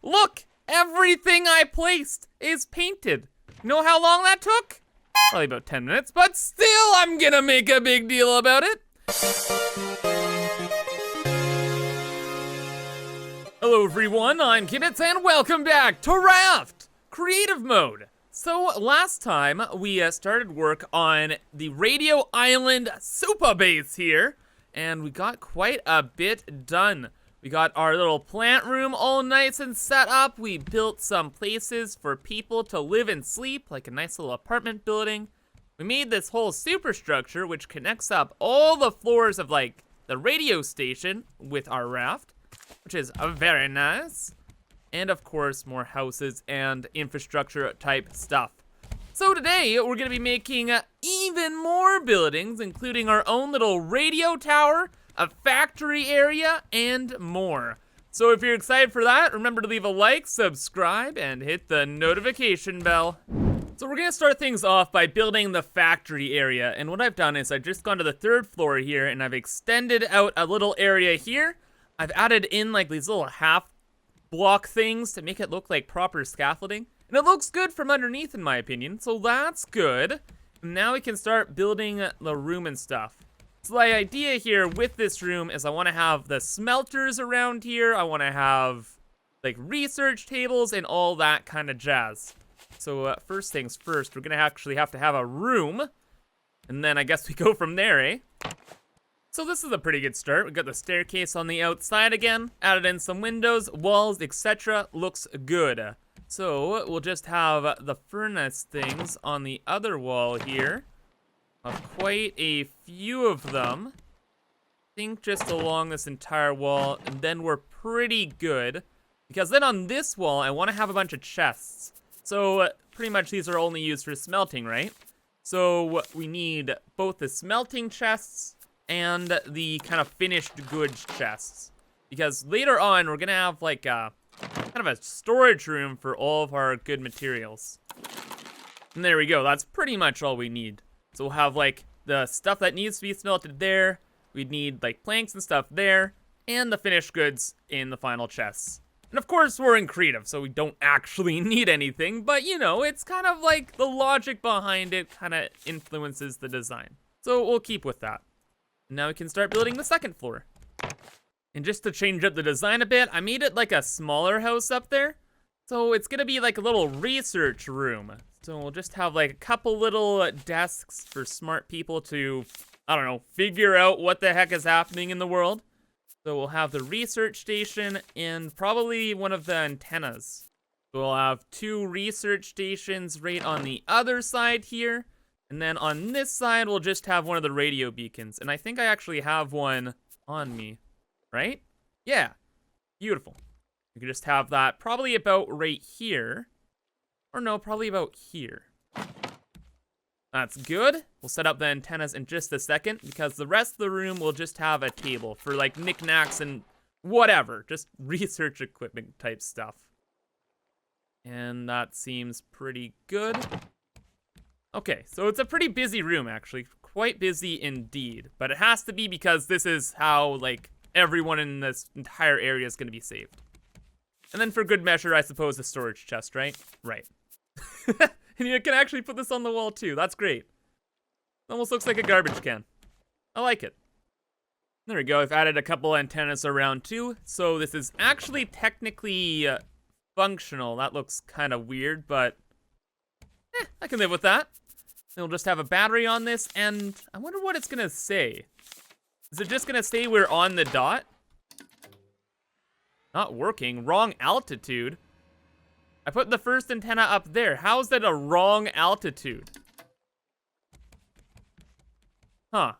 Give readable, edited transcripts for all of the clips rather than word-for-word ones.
Look, everything I placed is painted. You know how long that took? Probably about 10 minutes, but still I'm gonna make a big deal about it. Hello everyone, I'm Kibitz and welcome back to Raft, Creative Mode. So last time we started work on the Radio Island Super Base here, and we got quite a bit done. We got our little plant room all nice and set up. We built some places for people to live and sleep, like a nice little apartment building. We made this whole superstructure which connects up all the floors of like the radio station with our raft, which is very nice. And of course, more houses and infrastructure type stuff. So today, we're gonna be making even more buildings, including our own little radio tower, a factory area, and more. So if you're excited for that, remember to leave a like, subscribe, and hit the notification bell. So we're gonna start things off by building the factory area. And what I've done is I've just gone to the 3rd floor here, and I've extended out a little area here. I've added in like these little half block things to make it look like proper scaffolding. And it looks good from underneath in my opinion, so that's good. And now we can start building the room and stuff. So the idea here with this room is I want to have the smelters around here. I want to have like research tables and all that kind of jazz. So first things first, we're gonna actually have to have a room. And then I guess we go from there, eh? So this is a pretty good start. We got the staircase on the outside again, added in some windows, walls, etc. Looks good. So we'll just have the furnace things on the other wall here. Quite a few of them. I think just along this entire wall, and then we're pretty good. Because then on this wall, I want to have a bunch of chests. So pretty much these are only used for smelting, right? So we need both the smelting chests and the kind of finished goods chests. Because later on, we're gonna have like a kind of a storage room for all of our good materials. And there we go, that's pretty much all we need. So we'll have like the stuff that needs to be smelted there, we'd need like planks and stuff there, and the finished goods in the final chests. And of course, we're in creative, so we don't actually need anything, but you know, it's kind of like the logic behind it kind of influences the design. So we'll keep with that. Now we can start building the 2nd floor. And just to change up the design a bit, I made it like a smaller house up there. So it's gonna be like a little research room. So we'll just have like a couple little desks for smart people to, I don't know, figure out what the heck is happening in the world. So we'll have the research station and probably one of the antennas. So we'll have 2 research stations right on the other side here. And then on this side, we'll just have one of the radio beacons. And I think I actually have one on me, right? Yeah, beautiful. We can just have that probably about right here. Or no, probably about here. That's good. We'll set up the antennas in just a second because the rest of the room will just have a table for like knickknacks and whatever. Just research equipment type stuff. And that seems pretty good. Okay, so it's a pretty busy room, actually. Quite busy indeed. But it has to be because this is how, like, everyone in this entire area is going to be saved. And then for good measure, I suppose, a storage chest, right? Right. And you can actually put this on the wall, too. That's great. It almost looks like a garbage can. I like it. There we go. I've added a couple antennas around, too. So this is actually technically functional. That looks kind of weird, but I can live with that. Then we'll just have a battery on this, and I wonder what it's gonna say. Is it just gonna say we're on the dot? Not working, wrong altitude. I put the first antenna up there. How is that a wrong altitude? Huh.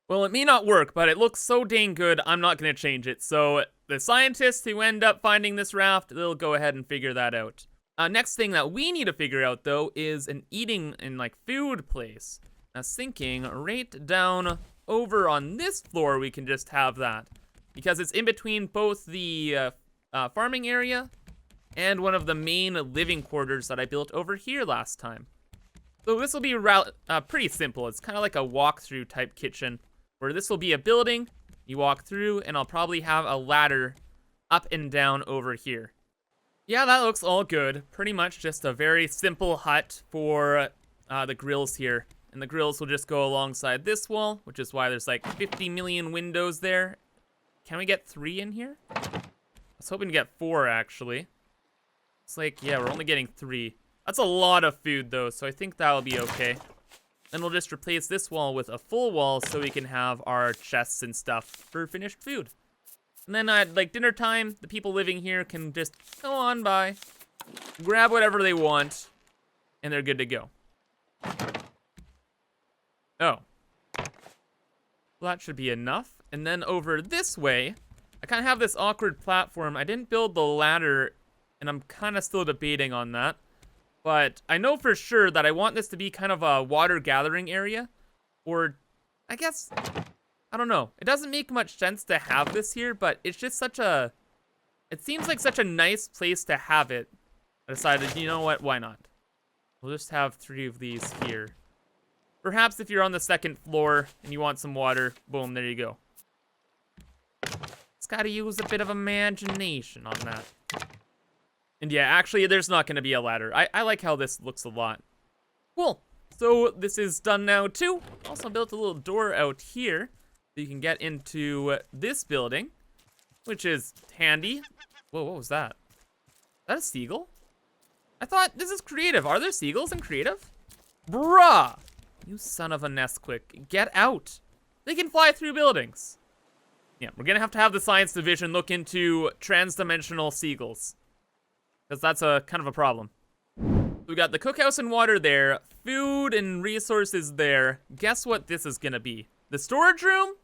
Well, it may not work, but it looks so dang good, I'm not gonna change it. So the scientists who end up finding this raft, they'll go ahead and figure that out. Next thing that we need to figure out, though, is an eating and, like, food place. Now, thinking right down over on this floor, we can just have that. Because it's in between both the farming area and one of the main living quarters that I built over here last time. So this will be pretty simple. It's kind of like a walkthrough type kitchen, where this will be a building, you walk through, and I'll probably have a ladder up and down over here. Yeah, that looks all good. Pretty much just a very simple hut for the grills here. And the grills will just go alongside this wall, which is why there's like 50 million windows there. Can we get 3 in here? I was hoping to get 4, actually. It's like, yeah, we're only getting 3. That's a lot of food, though, so I think that'll be okay. Then we'll just replace this wall with a full wall so we can have our chests and stuff for finished food. And then at like dinner time, the people living here can just go on by, grab whatever they want, and they're good to go. Oh. Well, that should be enough. And then over this way, I kind of have this awkward platform. I didn't build the ladder, and I'm kind of still debating on that. But I know for sure that I want this to be kind of a water gathering area. Or, I guess, I don't know. It doesn't make much sense to have this here, but it's just such a... It seems like such a nice place to have it. I decided, you know what, why not? We'll just have 3 of these here. Perhaps if you're on the 2nd floor and you want some water, boom, there you go. It's gotta use a bit of imagination on that. And yeah, actually, there's not gonna be a ladder. I like how this looks a lot. Cool. So this is done now too. Also built a little door out here so you can get into this building, which is handy. Whoa, what was that? Is that a seagull? I thought this is creative. Are there seagulls in creative? Bruh! You son of a Nesquik. Get out. They can fly through buildings. Yeah, we're gonna have to have the science division look into trans-dimensional seagulls. Because that's a kind of a problem. We got the cookhouse and water there, food and resources there. Guess what this is gonna be? The storage room?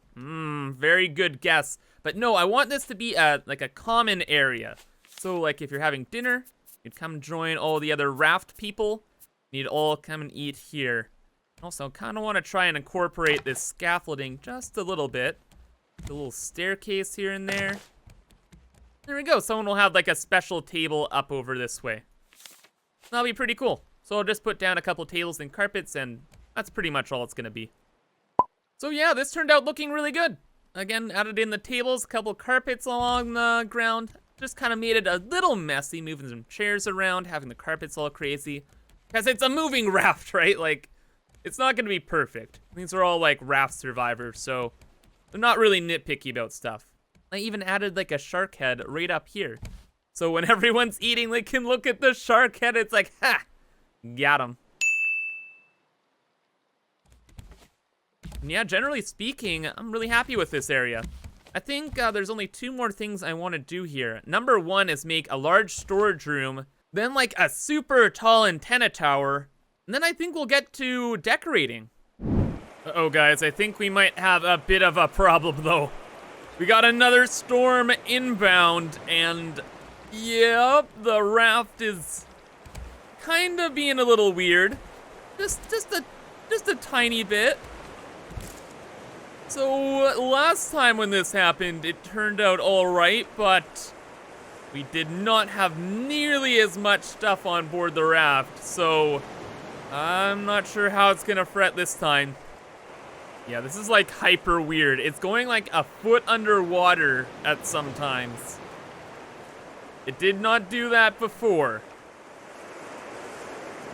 Very good guess. But no, I want this to be like a common area. So like if you're having dinner, you'd come join all the other raft people. You'd all come and eat here. Also, kind of want to try and incorporate this scaffolding just a little bit. A little staircase here and there. There we go. Someone will have like a special table up over this way. That'll be pretty cool. So I'll just put down a couple tables and carpets, and that's pretty much all it's gonna be. So yeah, this turned out looking really good. Again, added in the tables, a couple carpets along the ground. Just kind of made it a little messy, moving some chairs around, having the carpets all crazy. Because it's a moving raft, right? Like, it's not gonna be perfect. These are all like raft survivors, so they're not really nitpicky about stuff. I even added like a shark head right up here. So when everyone's eating, they can look at the shark head. It's like, ha, got him. And yeah, generally speaking, I'm really happy with this area. I think there's only 2 more things I want to do here. Number 1 is make a large storage room, then like a super tall antenna tower, and then I think we'll get to decorating. Uh-oh, guys, I think we might have a bit of a problem, though. We got another storm inbound, and yep, the raft is kind of being a little weird. Just a tiny bit. So last time when this happened, it turned out all right, but we did not have nearly as much stuff on board the raft, so I'm not sure how it's gonna fret this time. Yeah, this is like hyper weird. It's going like a foot underwater at some times. It did not do that before.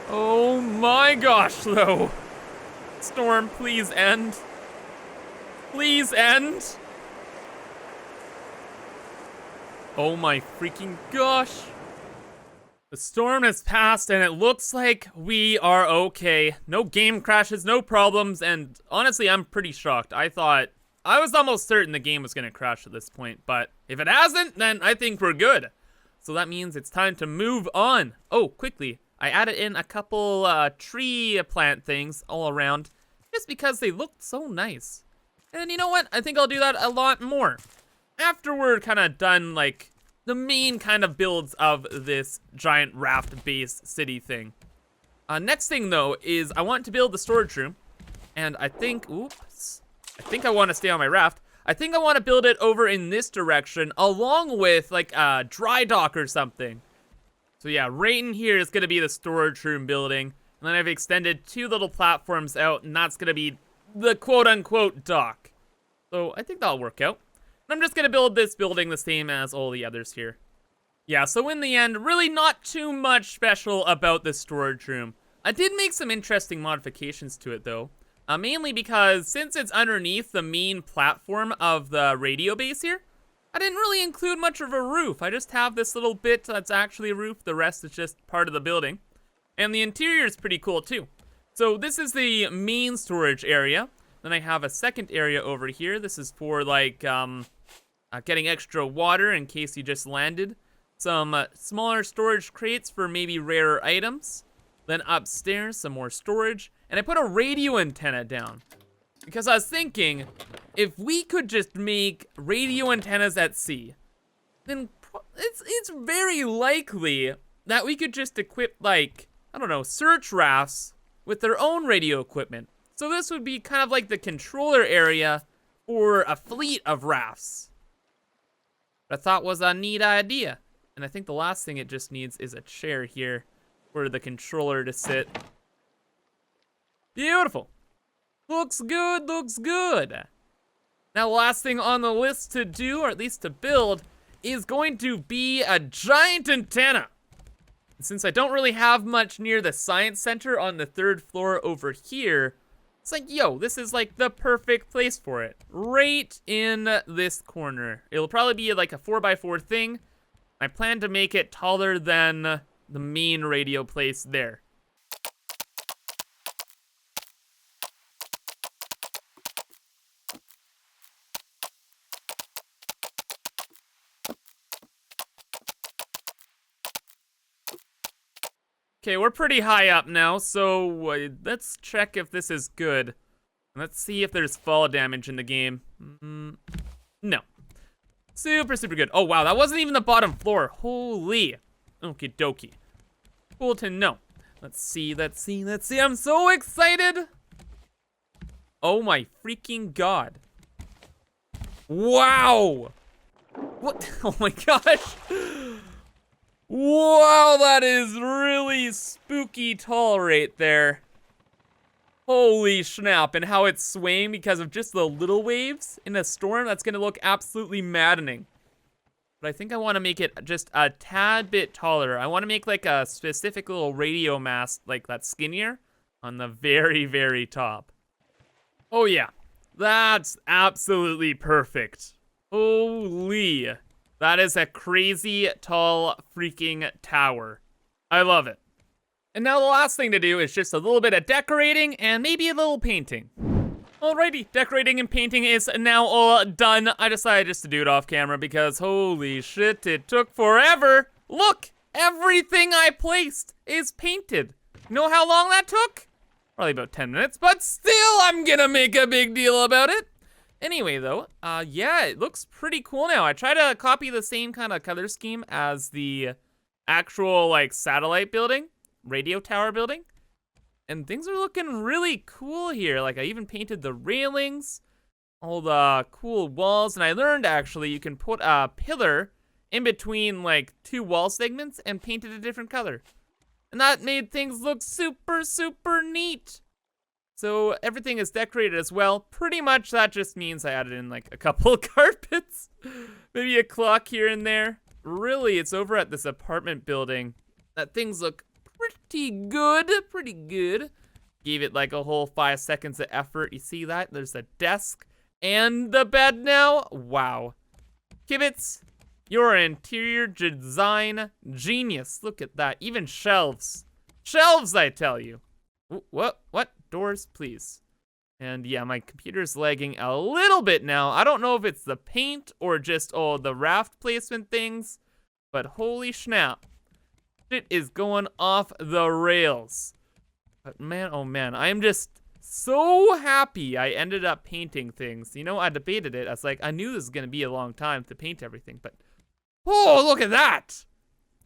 Oh my gosh, though. Storm, please end. Please end. Oh my freaking gosh. The storm has passed and it looks like we are okay. No game crashes, no problems, and honestly, I'm pretty shocked. I was almost certain the game was gonna crash at this point, but if it hasn't, then I think we're good. So that means it's time to move on. Oh, quickly, I added in a couple tree plant things all around just because they looked so nice. And you know what? I think I'll do that a lot more after we're kind of done, like, the main kind of builds of this giant raft-based city thing. Next thing, though, is I want to build the storage room. And I think, oops, I think I want to stay on my raft. I think I want to build it over in this direction, along with, like, a dry dock or something. So yeah, right in here is going to be the storage room building. And then I've extended 2 little platforms out, and that's going to be the quote-unquote dock. So I think that'll work out. And I'm just going to build this building the same as all the others here. Yeah, so in the end, really not too much special about the storage room. I did make some interesting modifications to it though. Mainly because since it's underneath the main platform of the radio base here, I didn't really include much of a roof. I just have this little bit that's actually a roof. The rest is just part of the building. And the interior is pretty cool too. So this is the main storage area. Then I have a second area over here. This is for like getting extra water in case you just landed. Some smaller storage crates for maybe rarer items. Then upstairs, some more storage. And I put a radio antenna down. Because I was thinking, if we could just make radio antennas at sea, then it's very likely that we could just equip, like, I don't know, search rafts with their own radio equipment. So this would be kind of like the controller area for a fleet of rafts. I thought was a neat idea. And I think the last thing it just needs is a chair here for the controller to sit. Beautiful. Looks good, looks good. Now the last thing on the list to do, or at least to build, is going to be a giant antenna. And since I don't really have much near the science center on the 3rd floor over here, it's like, yo, this is like the perfect place for it. Right in this corner. It'll probably be like a 4x4 thing. I plan to make it taller than the main radio place there. Okay, we're pretty high up now, so let's check if this is good. Let's see if there's fall damage in the game. No. Super, super good. Oh, wow, that wasn't even the bottom floor. Holy. Okie dokie. Cool to know. Let's see, let's see, let's see. I'm so excited. Oh my freaking god. Wow. What? Oh my gosh. Wow, that is really spooky tall right there. Holy snap, and how it's swaying because of just the little waves in a storm, that's gonna look absolutely maddening. But I think I wanna make it just a tad bit taller. I wanna make like a specific little radio mast, like that skinnier, on the very, very top. Oh yeah, that's absolutely perfect. Holy. That is a crazy tall freaking tower. I love it. And now the last thing to do is just a little bit of decorating and maybe a little painting. Alrighty, decorating and painting is now all done. I decided just to do it off camera because holy shit, it took forever. Look, everything I placed is painted. You know how long that took? Probably about 10 minutes, but still I'm gonna make a big deal about it. Anyway though, yeah, it looks pretty cool now. I try to copy the same kind of color scheme as the actual like satellite building, radio tower building. And things are looking really cool here. Like I even painted the railings, all the cool walls. And I learned actually you can put a pillar in between like 2 wall segments and paint it a different color. And that made things look super, super neat. So everything is decorated as well. Pretty much that just means I added in like a couple of carpets, maybe a clock here and there. Really, it's over at this apartment building that things look pretty good, pretty good. Gave it like a whole 5 seconds of effort. You see that? There's a desk and the bed now. Wow. Kibitz, you're an interior design genius. Look at that, even shelves. Shelves, I tell you. Ooh, what? Doors, please. And yeah, my computer's lagging a little bit now. I don't know if it's the paint or just, oh, the raft placement things, but holy snap. It is going off the rails. But man, oh man, I am just so happy I ended up painting things. You know, I debated it. I was like, I knew this was gonna be a long time to paint everything, but oh, look at that.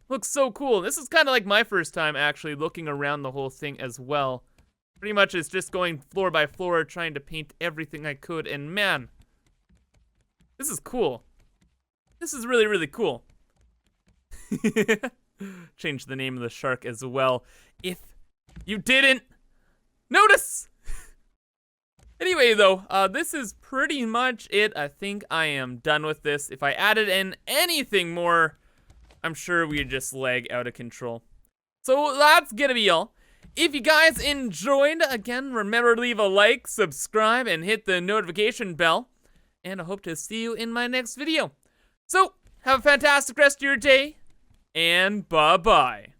Looks so cool. This is kind of like my first time actually looking around the whole thing as well. Pretty much it's just going floor by floor trying to paint everything I could, and man, this is cool. This is really, really cool. Change the name of the shark as well, if you didn't notice. Anyway though, this is pretty much it. I think I am done with this. If I added in anything more, I'm sure we'd just lag out of control. So that's gonna be all. If you guys enjoyed, again, remember to leave a like, subscribe, and hit the notification bell. And I hope to see you in my next video. So, have a fantastic rest of your day, and bye-bye.